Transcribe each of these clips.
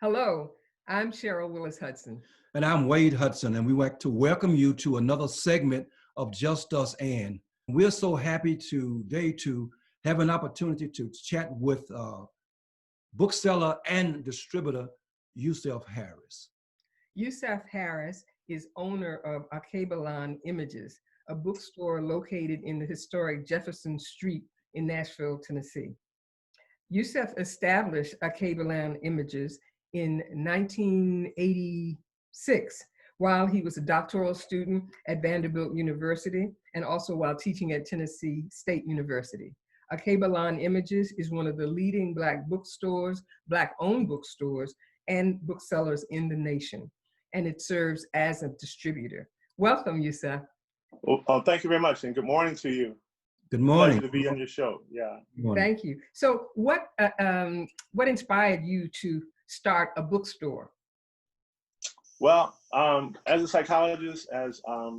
Hello, I'm Cheryl Willis Hudson. And I'm Wade Hudson, and we want to welcome you to another segment of Just Us And. We're so happy today to have an opportunity to chat with bookseller and distributor Yusef Harris. Yusef Harris is owner of Akiba-Lan Images, a bookstore located in the historic Jefferson Street in Nashville, Tennessee. Yusef established Akiba-Lan Images in 1986 while he was a doctoral student at Vanderbilt University and also while teaching at Tennessee State University. Alkebu-Lan Images is one of the leading Black bookstores, Black-owned bookstores, and booksellers in the nation, and it serves as a distributor. Welcome, Yusef. Well, thank you very much, and good morning to you. Good morning. Pleasure to be on your show. Yeah. Thank you. So, what inspired you to start a bookstore? Well, as a psychologist, as I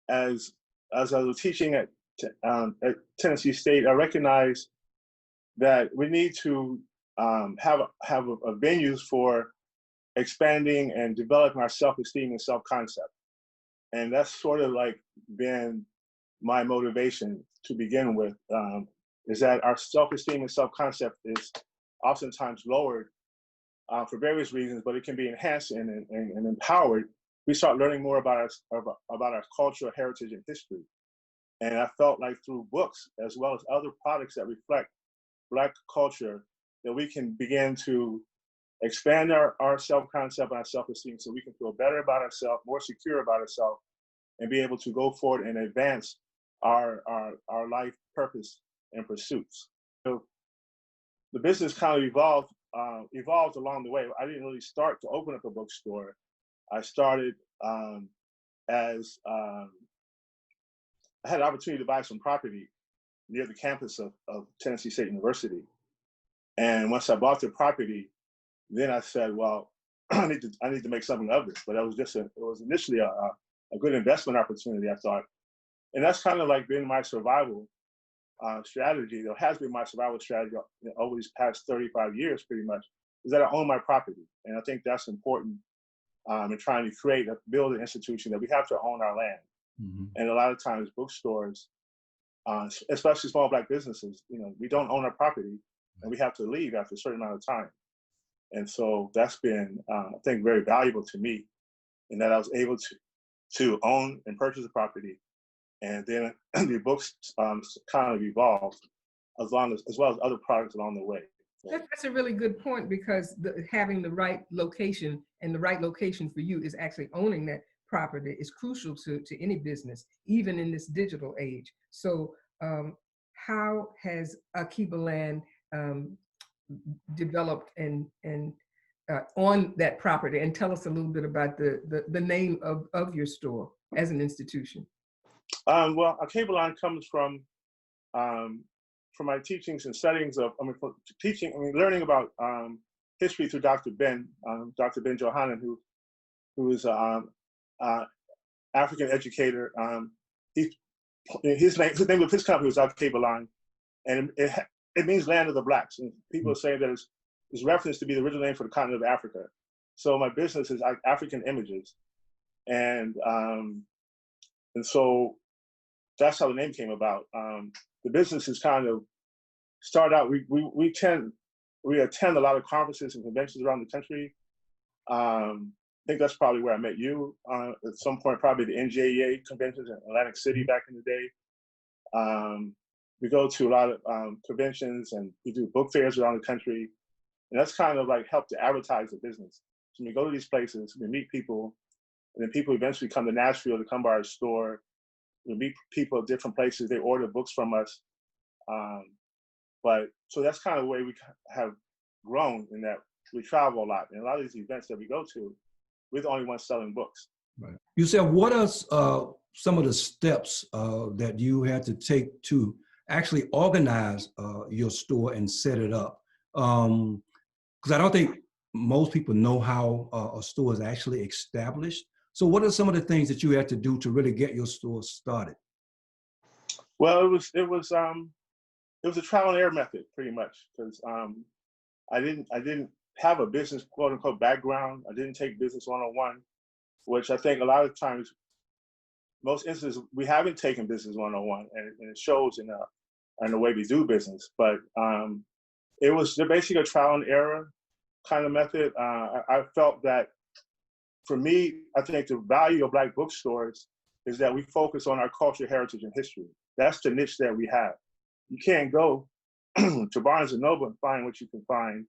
was teaching at Tennessee State, I recognized that we need to have a venues for expanding and developing our self-esteem and self-concept, and that's sort of like been my motivation to begin with. Is that our self-esteem and self-concept is oftentimes lowered for various reasons, but it can be enhanced and empowered. We start learning more about our cultural heritage and history. And I felt like through books, as well as other products that reflect Black culture, that we can begin to expand our self-concept and our self-esteem so we can feel better about ourselves, more secure about ourselves, and be able to go forward and advance our life purpose and pursuits. So the business kind of evolved along the way. I didn't really start to open up a bookstore. I started as I had an opportunity to buy some property near the campus of Tennessee State University. And once I bought the property, then I said, well, I need to make something of this. But it was initially a good investment opportunity, I thought. And that's kind of like been my survival strategy. It has been my survival strategy over these past 35 years, pretty much, is that I own my property. And I think that's important in trying to build an institution that we have to own our land. Mm-hmm. And a lot of times bookstores, especially small Black businesses, we don't own our property and we have to leave after a certain amount of time. And so that's been, I think, very valuable to me in that I was able to own and purchase a property. And then the books kind of evolved as well as other products along the way. That's a really good point, because having the right location, and the right location for you is actually owning that property, is crucial to any business, even in this digital age. So how has Akiba Land developed and on that property? And tell us a little bit about the name of your store as an institution. Well, Akiba Land comes from my teachings and studies learning about history through Dr. Ben Johannan, who is an African educator. His name of his company was Akiba Land, and it means land of the Blacks. And people say that it's referenced to be the original name for the continent of Africa. So my business is African Images, and so that's how the name came about. The business is kind of started out. We attend a lot of conferences and conventions around the country. I think that's probably where I met you at some point, probably the NJEA conventions in Atlantic City back in the day. We go to a lot of conventions, and we do book fairs around the country. And that's kind of like helped to advertise the business. So we go to these places, we meet people, and then people eventually come to Nashville to come by our store. We meet people at different places. They order books from us. But so that's kind of the way we have grown, in that we travel a lot. And a lot of these events that we go to, we're the only ones selling books. Right. You said, what are some of the steps that you had to take to actually organize your store and set it up? Because I don't think most people know how a store is actually established. So what are some of the things that you had to do to really get your store started? Well, it was a trial and error method, pretty much, because I didn't have a business quote unquote background. I didn't take business 101, which I think a lot of times, most instances, we haven't taken business 101, and it shows in the way we do business. But it was basically a trial and error kind of method. I felt that for me, I think the value of Black bookstores is that we focus on our culture, heritage, and history. That's the niche that we have. You can't go to Barnes & Noble and find what you can find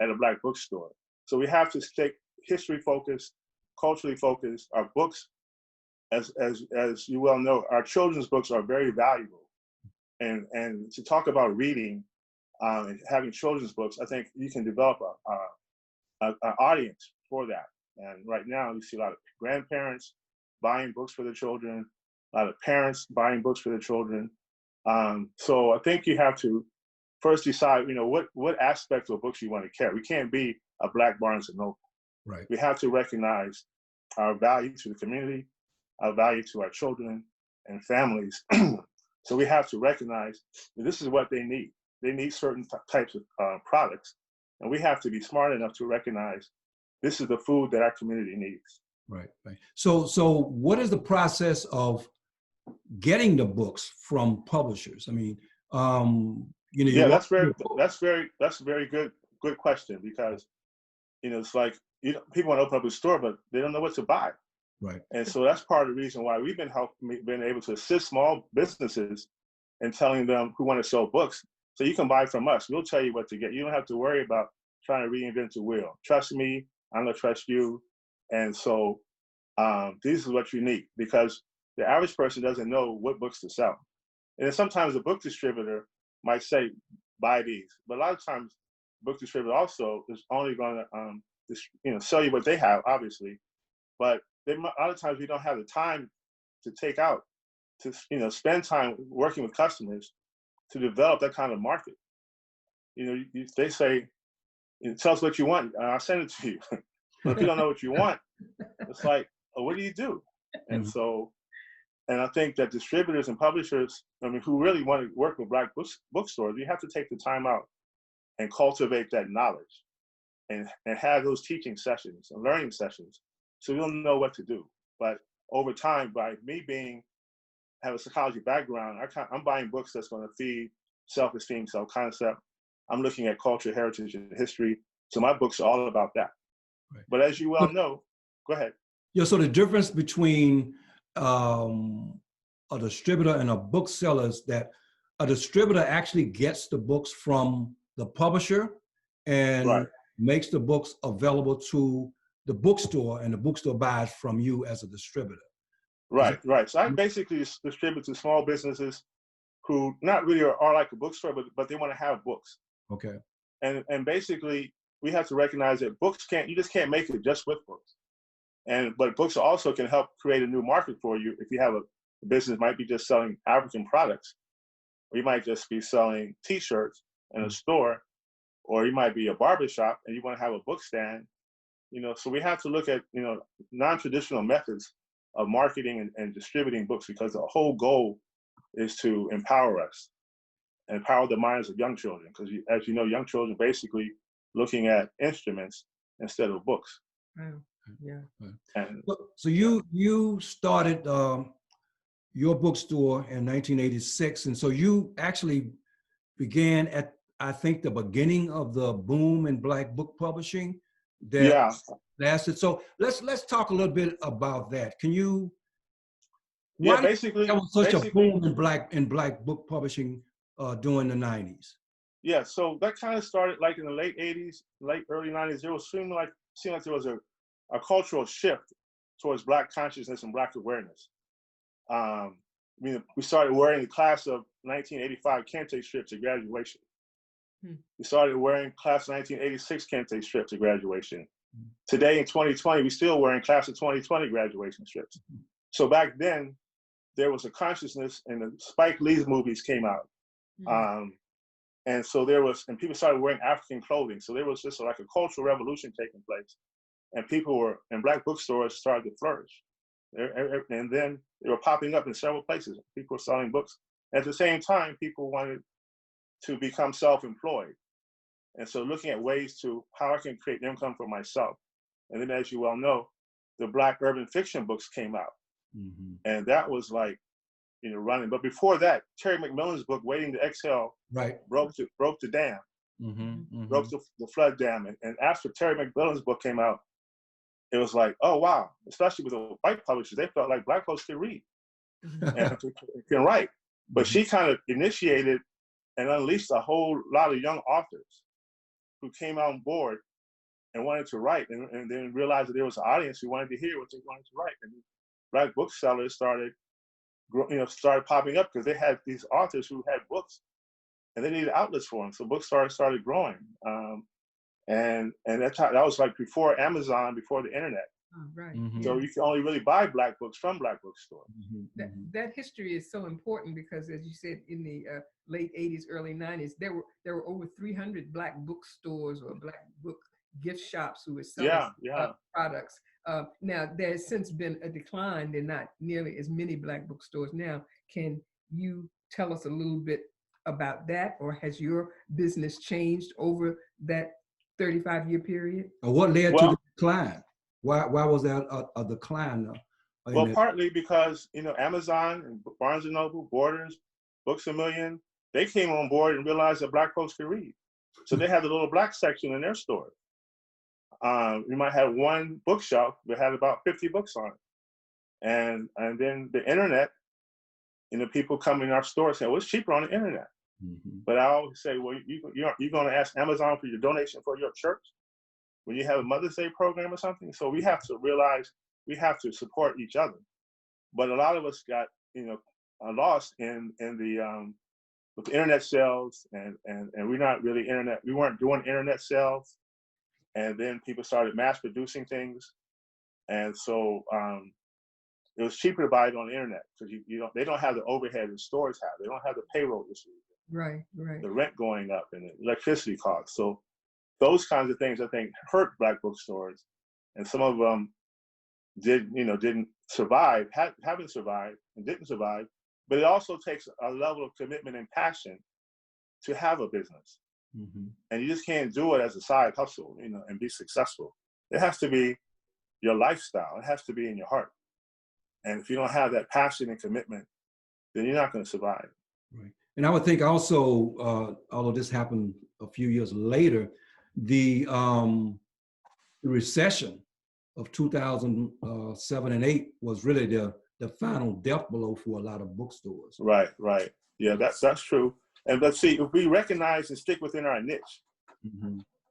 at a Black bookstore. So we have to stay history focused, culturally focused. Our books, as you well know, our children's books are very valuable. And to talk about reading and having children's books, I think you can develop an audience for that. And right now, you see a lot of grandparents buying books for their children, a lot of parents buying books for their children. So I think you have to first decide, what aspects of books you want to carry. We can't be a Black Barnes & Noble. Right. We have to recognize our value to the community, our value to our children and families. So we have to recognize that this is what they need. They need certain types of products, and we have to be smart enough to recognize this is the food that our community needs. Right, right. So what is the process of getting the books from publishers? I mean, yeah, that's a very good question, because it's like people want to open up a store, but they don't know what to buy. Right. And so that's part of the reason why we've been able to assist small businesses in telling them who want to sell books. So you can buy from us. We'll tell you what to get. You don't have to worry about trying to reinvent the wheel. Trust me, I'm gonna trust you. And so this is what you need, because the average person doesn't know what books to sell. And then sometimes a book distributor might say, buy these. But a lot of times, book distributor also is only going to sell you what they have, obviously. But a lot of times we don't have the time to take out to spend time working with customers to develop that kind of market. They say, tell us what you want, I'll send it to you. But if you don't know what you want, it's like, oh, what do you do? And so, and I think that distributors and publishers, who really want to work with Black bookstores, you have to take the time out and cultivate that knowledge and have those teaching sessions and learning sessions, so you'll know what to do. But over time, by me have a psychology background, I'm buying books that's going to feed self-esteem, self-concept. I'm looking at culture, heritage, and history. So my books are all about that. Right. But as you well know, go ahead. Yeah, so the difference between a distributor and a bookseller is that a distributor actually gets the books from the publisher and makes the books available to the bookstore, and the bookstore buys from you as a distributor. Right. So I basically distribute to small businesses who not really are like a bookstore, but they want to have books. Okay. And basically, we have to recognize that you just can't make it just with books. But books also can help create a new market for you. If you have a business, might be just selling African products, or you might just be selling T-shirts in a store, or you might be a barbershop and you want to have a book stand. So we have to look at non-traditional methods of marketing and distributing books, because the whole goal is to empower us, empower the minds of young children. Because as you know, young children basically looking at instruments instead of books. Yeah. And so you started your bookstore in 1986, and so you actually began at, I think, the beginning of the boom in Black book publishing that lasted. So let's talk a little bit about that. Can you? Why basically, there was such a boom in Black book publishing during the 90s. Yeah, so that kind of started like in the late 80s, early 90s. It seemed like there was a cultural shift towards Black consciousness and Black awareness. We started wearing the class of 1985 Kente strips at graduation. We started wearing class of 1986 Kente strips at graduation. Today in 2020, we're still wearing class of 2020 graduation strips. So back then, there was a consciousness, and the Spike Lee's movies came out. And so and people started wearing African clothing. So there was just like a cultural revolution taking place. And Black bookstores started to flourish. And then they were popping up in several places. People were selling books. At the same time, people wanted to become self-employed. And so looking at ways to how I can create income for myself. And then, as you well know, the Black urban fiction books came out. Mm-hmm. And that was like, running. But before that, Terry McMillan's book, Waiting to Exhale, broke the dam, broke the flood dam. And after Terry McMillan's book came out, it was like, oh, wow, especially with the white publishers, they felt like Black folks can read and can write. But she kind of initiated and unleashed a whole lot of young authors who came on board and wanted to write, and then realized that there was an audience who wanted to hear what they wanted to write. And Black booksellers started popping up because they had these authors who had books and they needed outlets for them. So bookstores started growing. And that was like before Amazon, before the internet. Oh, right. So you can only really buy Black books from Black bookstores. That history is so important because, as you said, in the late 80s, early 90s, there were over 300 Black bookstores or Black book gift shops who were selling products. Now, there's since been a decline. There are not nearly as many Black bookstores now. Can you tell us a little bit about that, or has your business changed over that 35-year period? What led to the decline? Why was there a decline? Well, partly because, Amazon and Barnes & Noble, Borders, Books A Million, they came on board and realized that Black folks could read. So they had a little Black section in their store. You might have one bookshelf that had about 50 books on it. And then the internet, people come in our store and say, well, it's cheaper on the internet. But I always say, well, you're going to ask Amazon for your donation for your church when you have a Mother's Day program or something. So we have to realize we have to support each other. But a lot of us got, lost in the with the internet sales, and we're not really we weren't doing internet sales. And then people started mass producing things. And so it was cheaper to buy it on the internet because they don't have the overhead the stores have. They don't have the payroll issues. Right. The rent going up and the electricity costs. So those kinds of things, I think, hurt Black bookstores. And some of them didn't survive, haven't survived and didn't survive. But it also takes a level of commitment and passion to have a business. And you just can't do it as a side hustle, and be successful. It has to be your lifestyle. It has to be in your heart. And if you don't have that passion and commitment, then you're not going to survive. Right. And I would think also, although this happened a few years later, the recession of 2007 and 8 was really the final death blow for a lot of bookstores. Right. Yeah, that's true. And let's see, if we recognize and stick within our niche,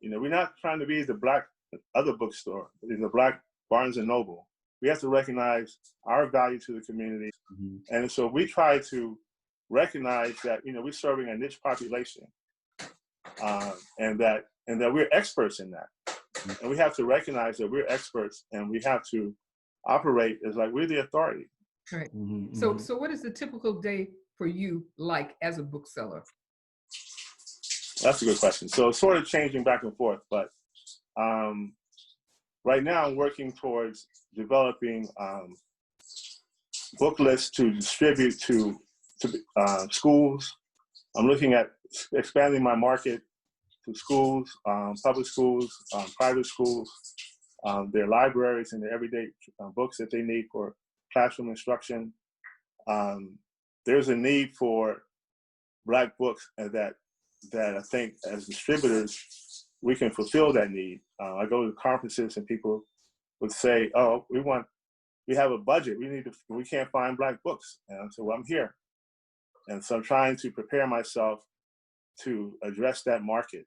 we're not trying to be the Black other bookstore, the Black Barnes & Noble. We have to recognize our value to the community. And so we try to recognize that, we're serving a niche population, and that we're experts in that. And we have to recognize that we're experts, and we have to operate as like we're the authority. Right. So what is the typical day for you like as a bookseller? That's a good question. So it's sort of changing back and forth, but right now I'm working towards developing book lists to distribute to schools. I'm looking at expanding my market to schools, public schools, private schools, their libraries and their everyday books that they need for classroom instruction. There's a need for Black books that I think as distributors, we can fulfill that need. I go to conferences and people would say, oh, we have a budget. We can't find Black books. And I say, well, I'm here. And so I'm trying to prepare myself to address that market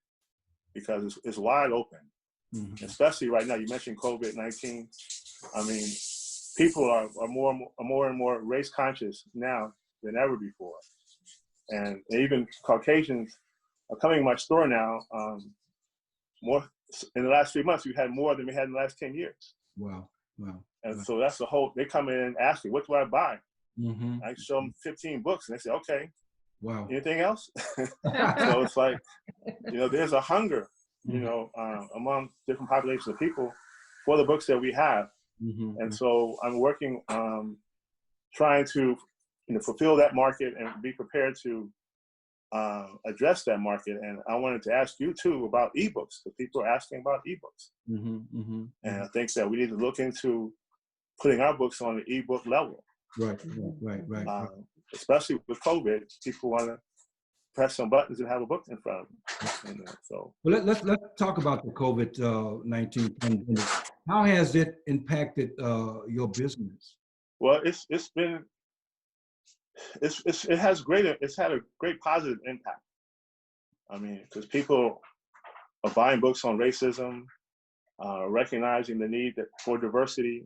because it's wide open, especially right now. You mentioned COVID-19. I mean, people are more and more race conscious now than ever before. And even Caucasians are coming to my store now. More in the last 3 months, we've had more than we had in the last 10 years. Wow. And so that's the whole, they come in and ask me, what do I buy? I show them 15 books and they say, okay, wow. Anything else? So it's like, there's a hunger, among different populations of people for the books that we have. And so I'm working, trying to, fulfill that market and be prepared to address that market. And I wanted to ask you too about ebooks, because people are asking about ebooks. And I think that we need to look into putting our books on the ebook level. Right. Especially with COVID, people want to press some buttons and have a book in front of them. You know, so well, let's talk about the COVID-19 pandemic. How has it impacted your business? well, it's had a great positive impact. I mean, because people are buying books on racism, recognizing the need for diversity.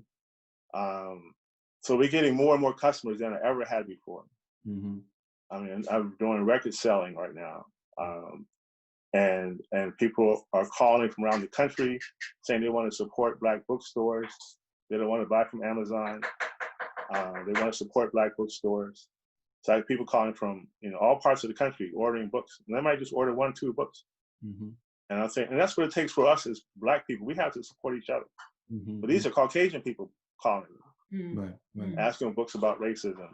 So we're getting more and more customers than I ever had before. I mean, I'm doing record selling right now. And people are calling from around the country saying they want to support Black bookstores. They don't want to buy from Amazon. They want to support Black bookstores. So I have people calling from, you know, all parts of the country ordering books. And they might just order 1, 2 books. And I'm saying, and that's what it takes for us as Black people. We have to support each other. But these are Caucasian people calling, asking books about racism.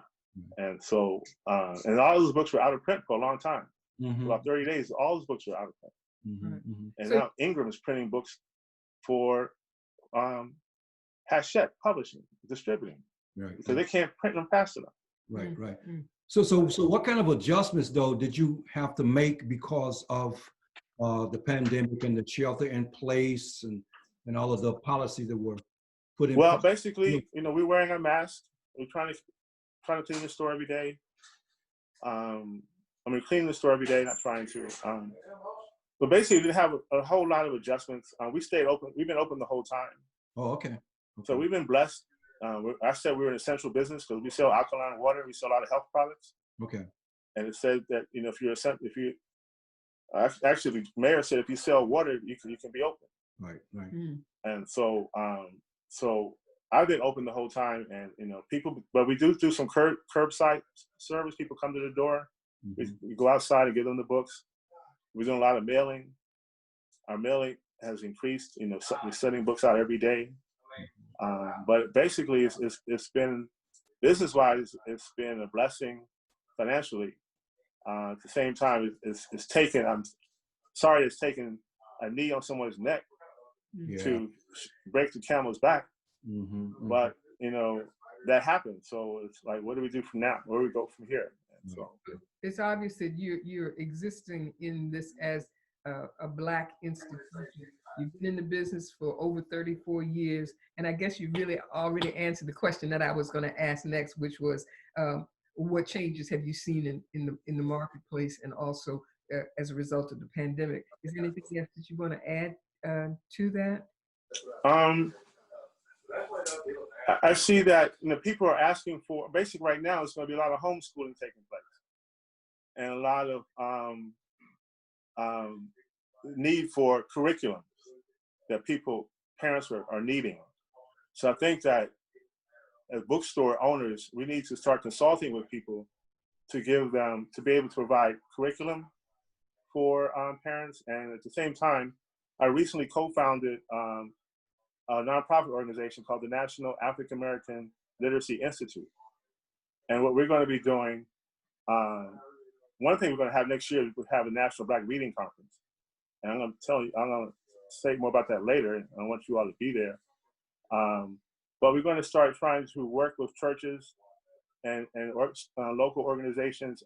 And so, and all those books were out of print for a long time. For about 30 days, all those books were out of print. And so, now Ingram is printing books for Hachette Publishing, distributing, because they can't print them fast enough. Right. So what kind of adjustments, though, did you have to make because of the pandemic and the shelter in place and all of the policies that were put in place? Well, basically, you know, we're wearing a mask. We're trying to clean the store every day. Cleaning the store every day, not trying to. But basically, we didn't have a whole lot of adjustments. We stayed open. We've been open the whole time. Oh, okay. So we've been blessed. I said we were an essential business because we sell alkaline water. We sell a lot of health products. Okay. And it said that, you know, actually the mayor said if you sell water, you can be open. Right. And so I've been open the whole time, and you know, but we do some curbside service. People come to the door. We go outside and give them the books. We're doing a lot of mailing. Our mailing has increased. You know, we're sending books out every day. But basically, it's been business-wise, it's been a blessing financially. At the same time, it's taken. I'm sorry, it's taken a knee on someone's neck to break the camel's back. But you know, that happened. So it's like, what do we do from now? Where do we go from here? And so it's obvious that you're existing in this as a Black institution. You've been in the business for over 34 years, and I guess you really already answered the question that I was going to ask next, which was, what changes have you seen in the marketplace, and also as a result of the pandemic? Is there anything else that you want to add to that? I see that, you know, people are asking for, basically right now, it's going to be a lot of homeschooling taking place, and a lot of need for curriculum that parents are needing. So I think that as bookstore owners, we need to start consulting with people to be able to provide curriculum for parents. And at the same time, I recently co-founded a nonprofit organization called the National African American Literacy Institute. And what we're going to be doing, one thing we're going to have next year is we'll have a National Black Reading Conference. And I'm going to say more about that later. And I want you all to be there. But we're going to start trying to work with churches and local organizations,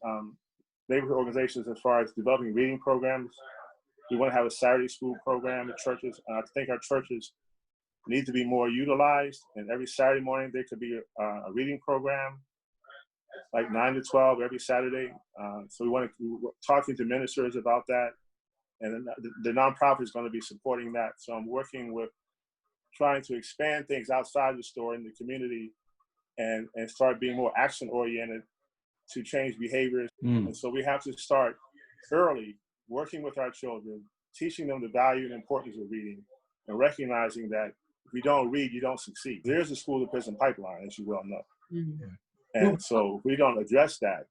neighborhood organizations, as far as developing reading programs. We want to have a Saturday school program at churches. I think our churches need to be more utilized. And every Saturday morning, there could be a reading program, like 9 to 12 every Saturday. So we're talking to ministers about that. And the nonprofit is going to be supporting that. So I'm working with trying to expand things outside the store in the community and start being more action-oriented to change behaviors. And so we have to start early, working with our children, teaching them the value and importance of reading, and recognizing that if you don't read, you don't succeed. There's a school-to-prison pipeline, as you well know. And so if we don't address that,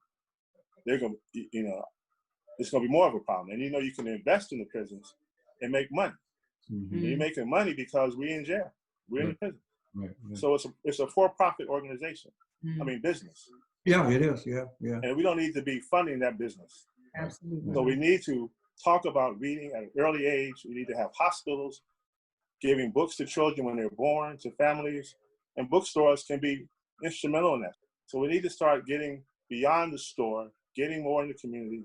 they're going to, you know, it's going to be more of a problem. And you know, you can invest in the prisons and make money. You're making money because we're in jail. We're in the prison. So it's a for-profit organization. I mean, business. Yeah, it is. Yeah. And we don't need to be funding that business. Absolutely. So we need to talk about reading at an early age. We need to have hospitals giving books to children when they're born, to families, and bookstores can be instrumental in that. So we need to start getting beyond the store, getting more in the community,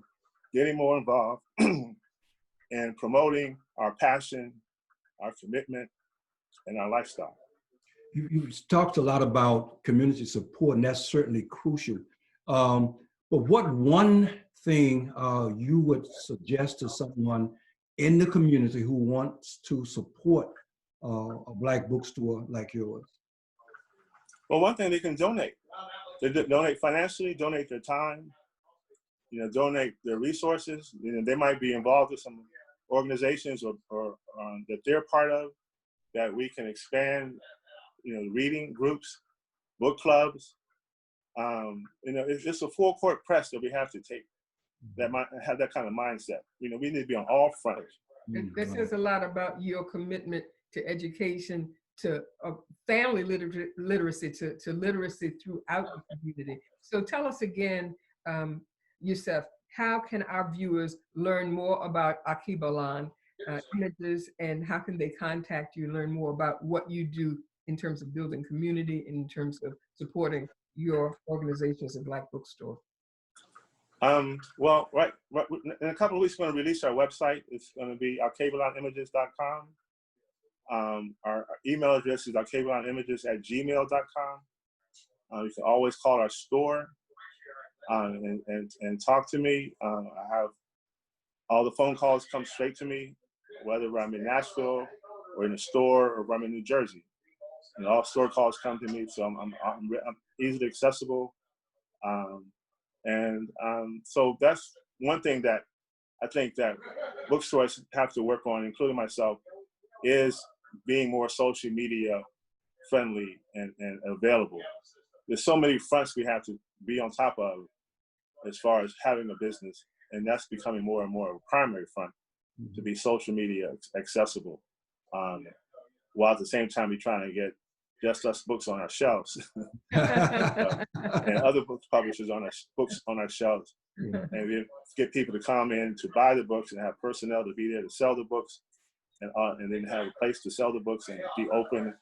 getting more involved, and promoting our passion, our commitment, and our lifestyle. You talked a lot about community support, and that's certainly crucial. But what one thing you would suggest to someone in the community who wants to support a Black bookstore like yours? Well, one thing, they can donate. They donate financially, donate their time, donate their resources. They might be involved with some organizations or that they're part of, that we can expand, reading groups, book clubs. It's a full court press that we have to take, that might have that kind of mindset. We need to be on all fronts. This says a lot about your commitment to education, to family literacy, to literacy throughout the community. So tell us again, Yusef, how can our viewers learn more about Akiba-Lan Images, and how can they contact you, learn more about what you do in terms of building community, in terms of supporting your organization as a Black bookstore? Well, right, in a couple of weeks, we're going to release our website. It's going to be Alkebu-Lan-Images.com. Our email address is Alkebu-Lan-Images@gmail.com. You can always call our store and talk to me. I have all the phone calls come straight to me, whether I'm in Nashville or in the store or I'm in New Jersey. All store calls come to me, so I'm easily accessible. So that's one thing that I think that bookstores have to work on, including myself, is being more social media friendly and available. There's so many fronts we have to be on top of as far as having a business, and that's becoming more and more of a primary front, to be social media accessible, while at the same time we're trying to get Just Us books on our shelves and other book publishers on our books on our shelves, and we get people to come in to buy the books and have personnel to be there to sell the books, and then have a place to sell the books and be open.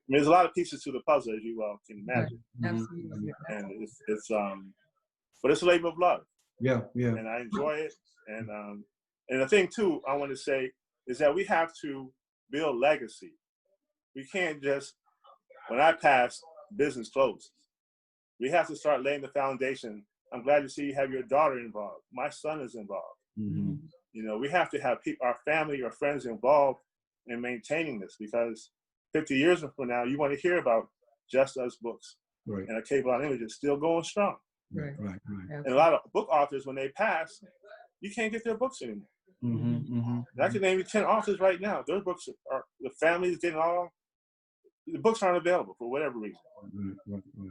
There's a lot of pieces to the puzzle, as you can imagine. Absolutely. And but it's a labor of love. Yeah. And I enjoy it. And the thing too, I want to say is that we have to build legacy. We can't just, when I pass, business closes. We have to start laying the foundation. I'm glad to see you have your daughter involved. My son is involved. We have to have our family or friends involved in maintaining this, because 50 years from now, you want to hear about Just Us books. Right. And Akiba-Lan Images still going strong. Right. And a lot of book authors, when they pass, you can't get their books anymore. I can name you 10 authors right now. Their books the family's getting the books aren't available for whatever reason.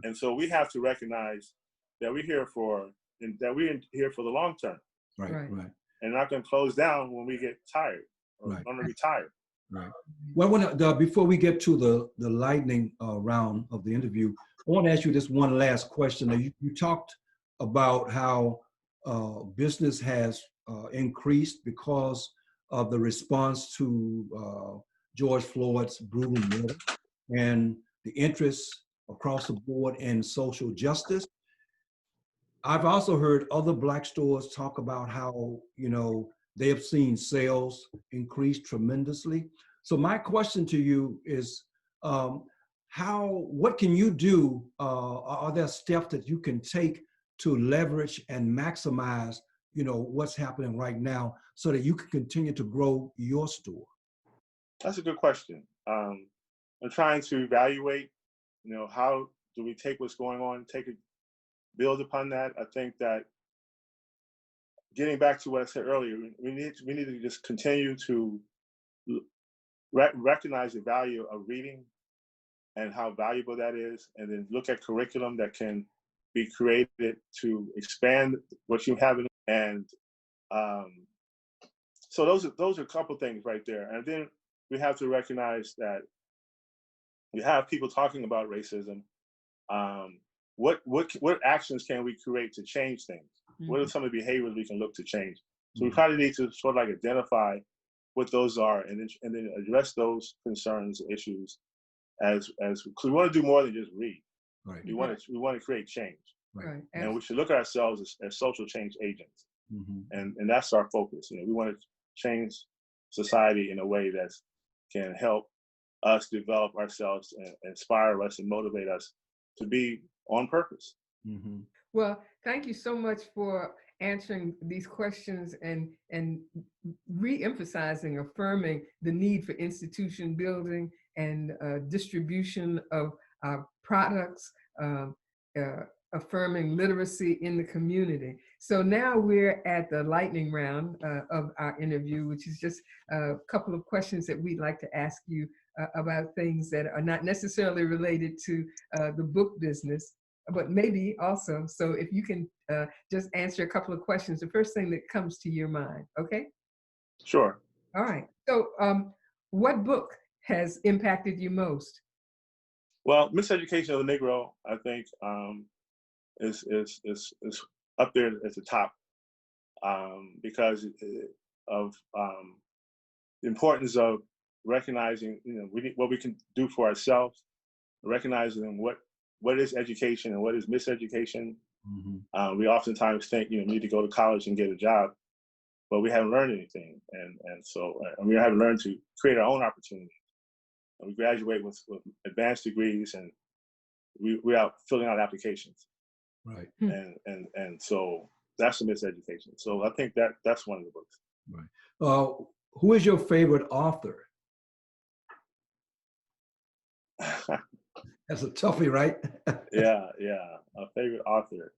And so we have to recognize that we're here for the long term. Right. And not going to close down when we get tired or want to retire. Right. Well, before we get to the lightning round of the interview, I want to ask you this one last question. You talked about how business has increased because of the response to George Floyd's brutal murder and the interest across the board in social justice. I've also heard other Black stores talk about how, they have seen sales increase tremendously. So my question to you is, what can you do? Are there steps that you can take to leverage and maximize, what's happening right now so that you can continue to grow your store? That's a good question. I'm trying to evaluate, how do we take what's going on, build upon that. I think that getting back to what I said earlier, we need to just continue to recognize the value of reading and how valuable that is, and then look at curriculum that can be created to expand what you have. And so those are a couple things right there. And then we have to recognize that we have people talking about racism. What actions can we create to change things? What are some of the behaviors we can look to change? So we probably need to sort of like identify what those are, and then address those concerns, issues, as because we want to do more than just read. Right. We want to create change, Right. and we should look at ourselves as social change agents, and that's our focus. You know, we want to change society in a way that can help us develop ourselves and inspire us and motivate us to be on purpose. Well, thank you so much for answering these questions and re-emphasizing, affirming the need for institution building and distribution of products, affirming literacy in the community. So now we're at the lightning round of our interview, which is just a couple of questions that we'd like to ask you about things that are not necessarily related to the book business, but maybe also. So if you can just answer a couple of questions, the first thing that comes to your mind, okay? Sure. All right. So what book has impacted you most? Well, Miseducation of the Negro, I think, is up there at the top, because of the importance of recognizing, you know, what we can do for ourselves, recognizing what is education and what is miseducation. We oftentimes think, you know, we need to go to college and get a job, but we haven't learned anything, and so we haven't learned to create our own opportunities. And we graduate with advanced degrees, and we're out filling out applications. Right. And so that's a miseducation. So I think that's one of the books. Right. Who is your favorite author? That's a toughie, right? Yeah. A favorite author.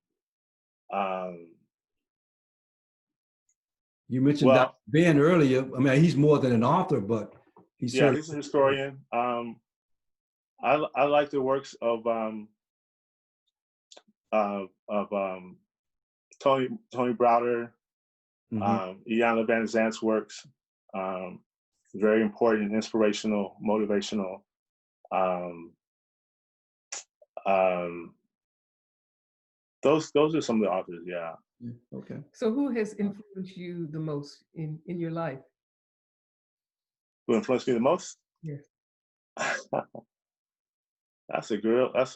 You mentioned Dr. Ben earlier. I mean, he's more than an author, but he's a historian. I like the works of Tony Browder, Iyanla Van Zant's works. Very important, inspirational, motivational. Those are some of the authors. Yeah. Okay. So who has influenced you the most in your life? Who influenced me the most? Yes. That's a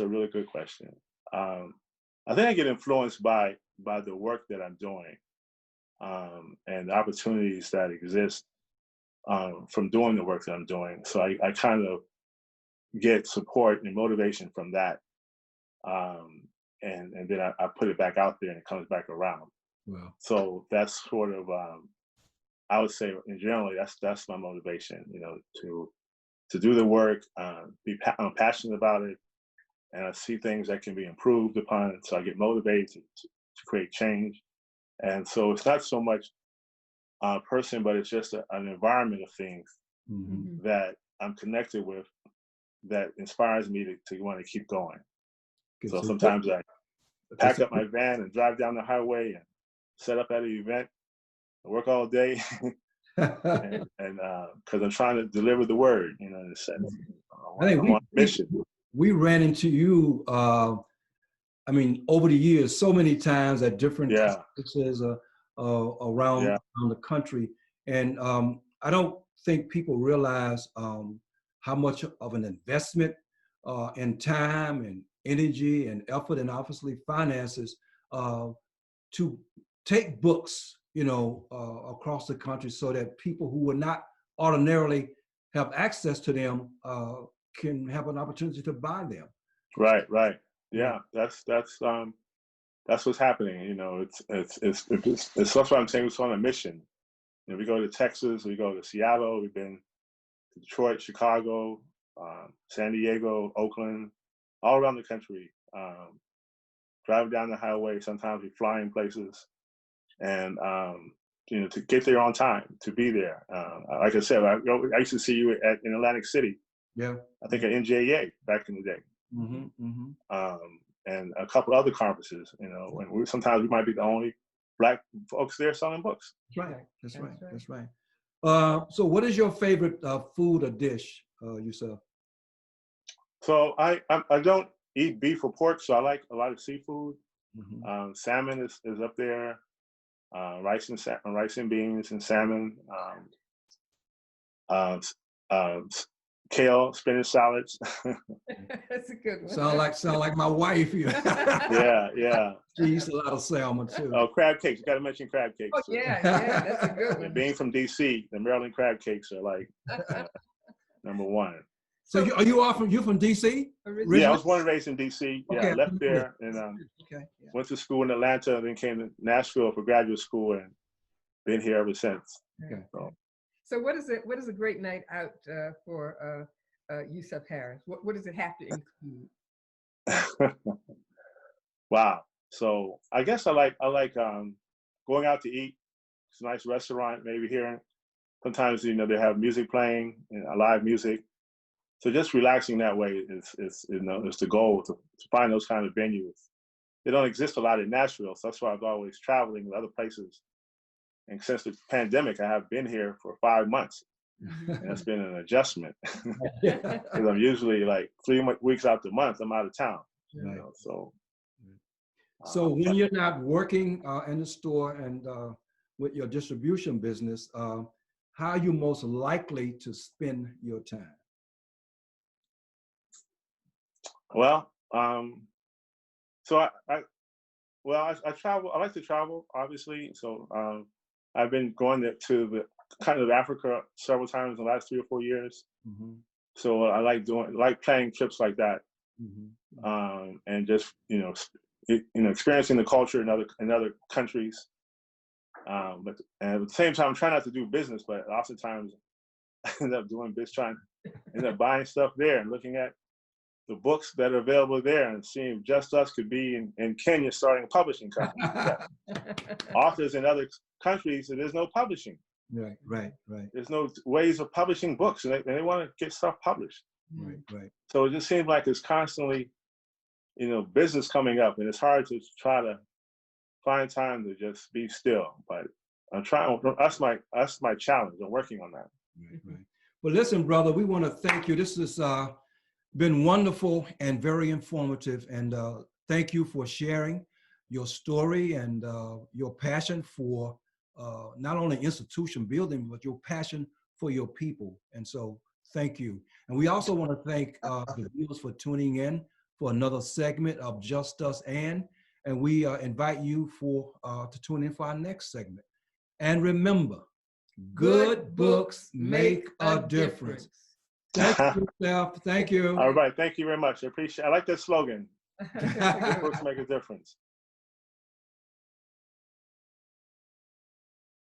really good question. I think I get influenced by the work that I'm doing, and the opportunities that exist from doing the work that I'm doing. So I kind of get support and motivation from that, and then I put it back out there and it comes back around. Wow. So that's sort of I would say, in generally, that's my motivation. You know, to do the work, I'm passionate about it, and I see things that can be improved upon. So I get motivated to create change. And so it's not so much a person, but it's just an environment of things that I'm connected with that inspires me to want to keep going. So sometimes I pack up my van and drive down the highway and set up at an event and work all day. and because I'm trying to deliver the word, you know, in a sense. I think I'm on a mission. We ran into you, I mean, over the years, so many times at different conferences around the country. And I don't think people realize how much of an investment in time and energy and effort and obviously finances to take books, you know, across the country so that people who would not ordinarily have access to them can have an opportunity to buy them. Right. Yeah, that's what's happening. You know, it's that's what I'm saying. It's on a mission. You know, we go to Texas, we go to Seattle, we've been to Detroit, Chicago, San Diego, Oakland, all around the country. Driving down the highway, sometimes we fly in places, and you know, to get there on time, to be there. Like I said, I used to see you in Atlantic City. Yeah, I think at NJA back in the day. And a couple other conferences, you know, and sometimes we might be the only Black folks there selling books. That's right. So what is your favorite food or dish, Yusef? So I don't eat beef or pork, so I like a lot of seafood. Salmon is up there. Rice and beans and salmon. Kale, spinach salads. That's a good one. Sound like my wife here. Yeah. She eats a lot of salmon too. Oh, crab cakes. You got to mention crab cakes. Oh, yeah, that's a good And one. being from DC, the Maryland crab cakes are like number one. So you from DC? Originally? Yeah, I was born and raised in DC. Yeah, Okay, I left there and went to school in Atlanta, then came to Nashville for graduate school and been here ever since. Okay. So what is a great night out for Yusef Harris? What does it have to include? Wow. So I guess I like going out to eat. It's a nice restaurant, maybe here. Sometimes they have music playing and live music. So just relaxing that way is the goal, to find those kind of venues. They don't exist a lot in Nashville, so that's why I'm always traveling to other places. And since the pandemic, I have been here for 5 months. And it's been an adjustment. Because I'm usually like 3 weeks out the month, I'm out of town. Right. So when you're not working in the store and with your distribution business, how are you most likely to spend your time? Well, so I travel. I like to travel, obviously. So I've been going to the kind of Africa several times in the last 3 or 4 years. So I like planning trips like that, and just experiencing the culture in other countries. But at the same time, I'm trying not to do business, but oftentimes I end up buying stuff there and looking at the books that are available there and seeing if Just Us could be in Kenya starting a publishing company. Authors in other countries, there's no publishing. Right. There's no ways of publishing books, and they want to get stuff published. Right. So it just seems like there's constantly, business coming up, and it's hard to try to find time to just be still. But I'm trying. That's my challenge. I'm working on that. Right. Well, listen, brother, we want to thank you. This has been wonderful and very informative, and thank you for sharing your story and your passion for not only institution building, but your passion for your people. And so thank you. And we also want to thank the viewers for tuning in for another segment of Just Us and we invite you to tune in for our next segment. And remember, good books make a difference. Thank you, Steph. Thank you. All right. Thank you very much. I like that slogan. Good books make a difference.